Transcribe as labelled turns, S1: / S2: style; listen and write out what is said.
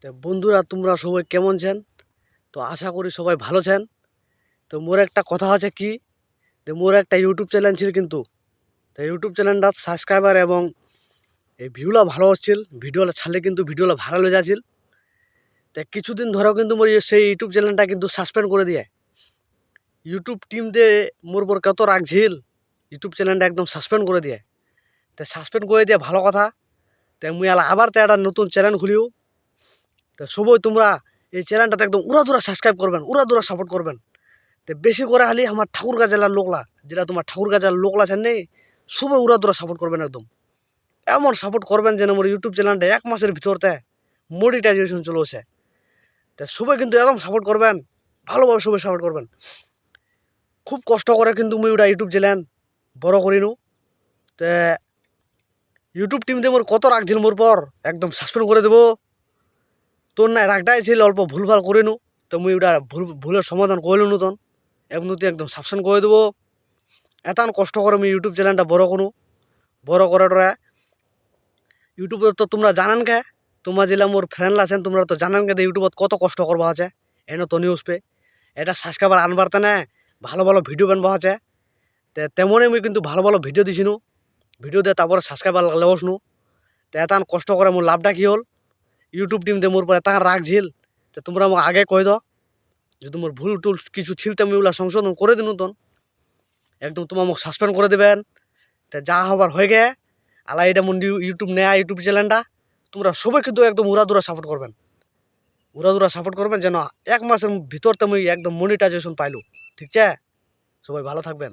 S1: তো বন্ধুরা, তোমরা সবাই কেমন আছেন? তো আশা করি সবাই ভালো আছেন। তো মোর একটা কথা আছে কি, যে মোর একটা ইউটিউব চ্যানেল ছিল, কিন্তু তো ইউটিউব চ্যানেলটা সাবস্ক্রাইবার এবং এই ভিউলা ভালো হচ্ছিল, ভিডিওলা ছাড়লে কিন্তু ভিডিওলা ভাইরাল হয়ে যাচ্ছিল। তো কিছুদিন ধরেও কিন্তু মোর সেই ইউটিউব চ্যানেলটা কিন্তু সাসপেন্ড করে দিয়ে ইউটিউব টিম দিয়ে মোর উপর কত রাখছিল, ইউটিউব চ্যানেলটা একদম সাসপেন্ড করে দিয়ে। তো সাসপেন্ড করে দিয়ে ভালো কথা, তো মুই আবার তো একটা নতুন চ্যানেল খুলিও। তো সবাই তোমরা এই চ্যানেলটাতে একদম উড়াধুরা সাবস্ক্রাইব করবেন, উড়াধুরা সাপোর্ট করবেন। তো বেশি করে হালি আমার ঠাকুরগাঁ জেলার লোকলা, যেটা তোমার ঠাকুরগাঁ জেলার লোকলা আছেন নেই, সবাই উড়াধুরা সাপোর্ট করবেন একদম। এমন সাপোর্ট করবেন যেন আমার ইউটিউব চ্যানেলটা 1 মাসের ভিতরতে মনিটাইজেশন চলে আসে। তো সবাই কিন্তু এরকম সাপোর্ট করবেন, ভালোভাবে সবাই সাপোর্ট করবেন। খুব কষ্ট করে কিন্তু মুই ওটা ইউটিউব চ্যানেল বড় করিনু। তো ইউটিউব টিম দিয়ে মোর কত রাখছিল, মোর পর একদম সাসপেন্ড করে দেবো। তোর না রাগটাই ছিল, অল্প ভুলভাল করিনু। তো মুই ওটা ভুলের সমাধান করলু নতুন, এমনি একদম সাবস্ক্রাইব করে দেবো। এত কষ্ট করে আমি ইউটিউব চ্যানেলটা বড় করু, বড় করাটা ইউটিউবে তো তোমরা জানান কে, তোমার যেটা মোর ফ্রেন্ড আছেন তোমরা তো জানান কে ইউটিউবত কত কষ্ট করবা আছে। এনে তো নিউজ পে এটা সাবস্ক্রাইবার আনবার তে না, ভালো ভালো ভিডিও বানবা আছে। তেমনই আমি কিন্তু ভালো ভালো ভিডিও দিছিনু, ভিডিও দিয়ে তারপরে সাবস্ক্রাইবার লেওসনু। তো এত কষ্ট করে মোর লাভটা কি হল, ইউটিউব টিম দিয়ে মোর পর এত রাখছিল। তো তোমরা আমাকে আগে কই দাও, যদি মোর ভুল টুল কিছু ছিল তো আমি ওগুলা সংশোধন করে দিন নতুন। একদম তোমার আমাকে সাসপেন্ড করে দেবেন। তা যা হবার হয়ে গে, আলা এটা মন ইউটিউব নেয়া ইউটিউব চ্যানেলটা তোমরা সবাই কিন্তু একদম উড়াদুরা সাপোর্ট করবেন, উড়াদুরা সাপোর্ট করবেন যেন 1 মাসের ভিতর তুমি একদম মনিটাইজেশন পাইলো। ঠিক আছে, সবাই ভালো থাকবেন।